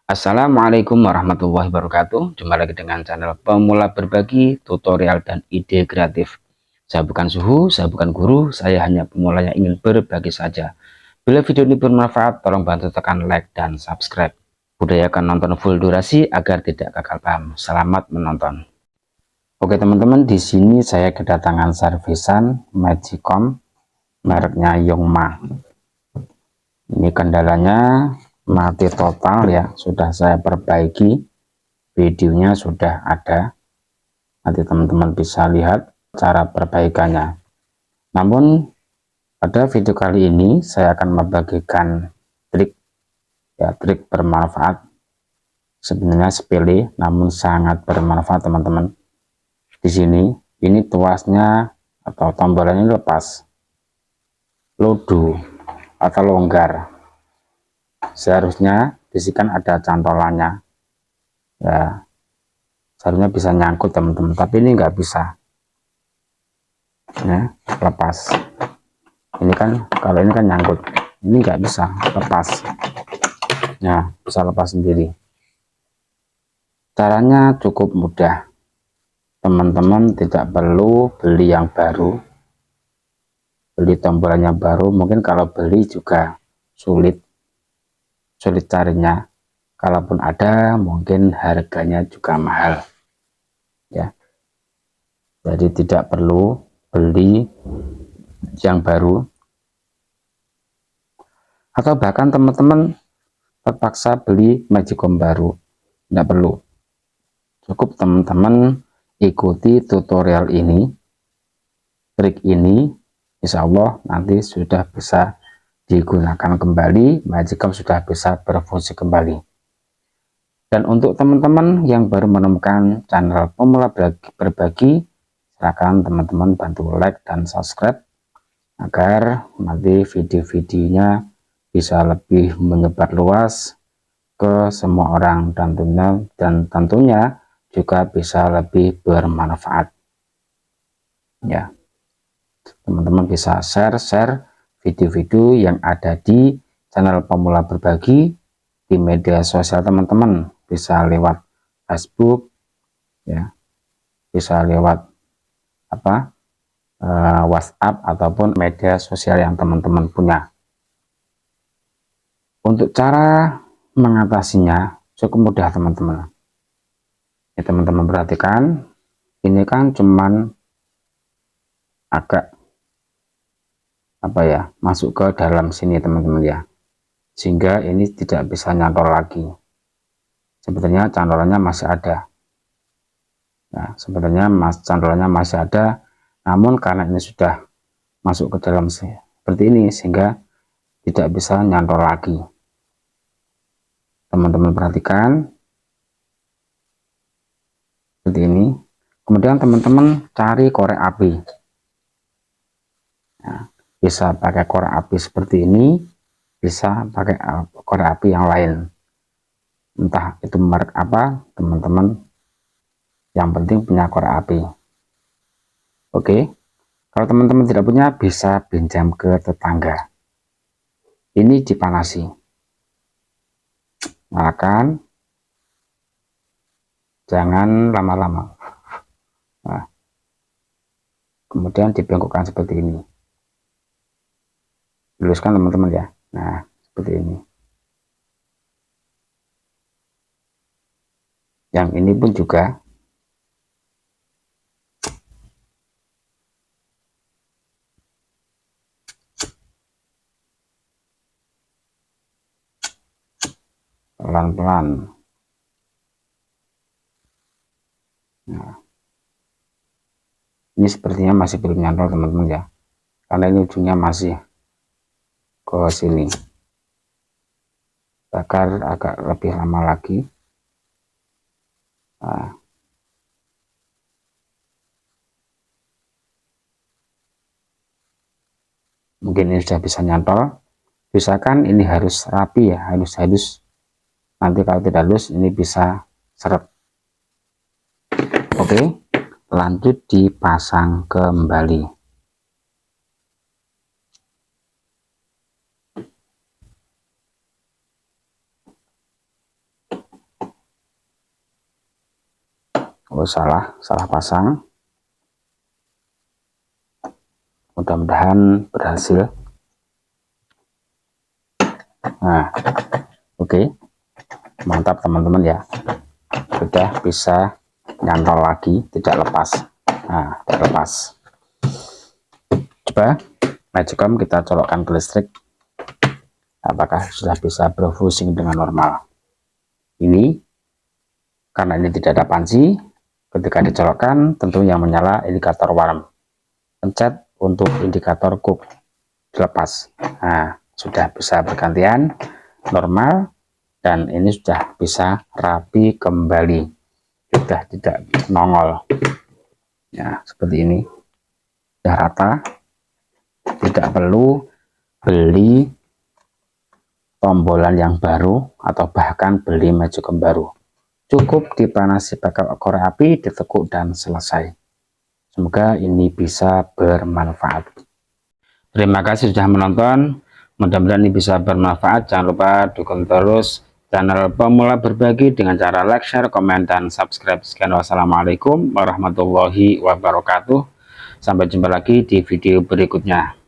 Assalamualaikum warahmatullahi wabarakatuh. Jumpa lagi dengan channel Pemula Berbagi, tutorial dan ide kreatif. Saya bukan suhu, saya bukan guru, saya hanya pemula yang ingin berbagi saja. Bila video ini bermanfaat, tolong bantu tekan like dan subscribe. Budayakan nonton full durasi agar tidak gagal paham. Selamat menonton. Oke teman-teman, di sini saya kedatangan servisan Magicom mereknya Yongma. Ini kendalanya mati total ya, sudah saya perbaiki, videonya sudah ada, nanti teman-teman bisa lihat cara perbaikannya. Namun pada video kali ini saya akan membagikan trik ya, trik bermanfaat, sebenarnya sepele namun sangat bermanfaat teman-teman. Di sini ini tuasnya atau tombolnya lepas, lodo atau longgar, seharusnya bisikan ada cantolannya ya, seharusnya bisa nyangkut teman-teman, tapi ini nggak bisa ya, lepas. Ini kan kalau ini kan nyangkut, ini nggak bisa lepas ya, bisa lepas sendiri. Caranya cukup mudah teman-teman, tidak perlu beli yang baru, beli tombolnya baru. Mungkin kalau beli juga sulit carinya, kalaupun ada mungkin harganya juga mahal ya. Jadi tidak perlu beli yang baru, atau bahkan teman-teman terpaksa beli Magicom baru, tidak perlu. Cukup teman-teman ikuti tutorial ini, trik ini, insya Allah nanti sudah bisa digunakan kembali, Magicom sudah bisa berfungsi kembali. Dan untuk teman-teman yang baru menemukan channel Pemula Berbagi, silakan teman-teman bantu like dan subscribe agar nanti video-videonya bisa lebih menyebar luas ke semua orang, dan tentunya juga bisa lebih bermanfaat ya. Teman-teman bisa share video-video yang ada di channel Pemula Berbagi di media sosial teman-teman, bisa lewat Facebook ya, bisa lewat WhatsApp ataupun media sosial yang teman-teman punya. Untuk cara mengatasinya cukup mudah teman-teman ya. Teman-teman perhatikan, ini kan cuman agak masuk ke dalam sini teman-teman ya, sehingga ini tidak bisa nyantol lagi. Sebenarnya cantolannya masih ada ya, sebenarnya cantolannya masih ada, namun karena ini sudah masuk ke dalam seperti ini sehingga tidak bisa nyantol lagi. Teman-teman perhatikan seperti ini. Kemudian teman-teman cari korek api ya, bisa pakai korek api seperti ini, bisa pakai korek api yang lain, entah itu merek apa teman-teman, yang penting punya korek api. Oke, kalau teman-teman tidak punya bisa pinjam ke tetangga. Ini dipanasi, nyalakan, jangan lama-lama. Nah, kemudian dibengkokkan seperti ini, luruskan teman-teman ya. Nah seperti ini. Yang ini pun juga pelan-pelan. Nah, ini sepertinya masih belum nyantol teman-teman ya, karena ini ujungnya masih ke sini. Bakar agak lebih lama lagi. Nah, mungkin ini sudah bisa nyantol. Misalkan ini harus rapi ya, harus halus. Nanti kalau tidak halus ini bisa seret. Oke, lanjut dipasang kembali. Oh, salah pasang. Mudah-mudahan berhasil. Nah, oke. Mantap teman-teman ya. Sudah bisa nyantol lagi, tidak lepas. Nah, tidak lepas. Coba Magicom kita colokkan ke listrik. Apakah sudah bisa berfungsi dengan normal? Ini karena ini tidak ada panci, ketika dicolokkan tentu yang menyala indikator warm. Pencet untuk indikator cook, dilepas. Nah, sudah bisa bergantian normal dan ini sudah bisa rapi kembali, sudah tidak nongol ya, seperti ini sudah rata, tidak perlu beli tombolan yang baru atau bahkan beli Magicom baru. Cukup dipanasi pakai korek api, ditekuk dan selesai. Semoga ini bisa bermanfaat. Terima kasih sudah menonton. Mudah-mudahan ini bisa bermanfaat. Jangan lupa dukung terus channel Pemula Berbagi dengan cara like, share, komen, dan subscribe. Sekian, wassalamualaikum warahmatullahi wabarakatuh. Sampai jumpa lagi di video berikutnya.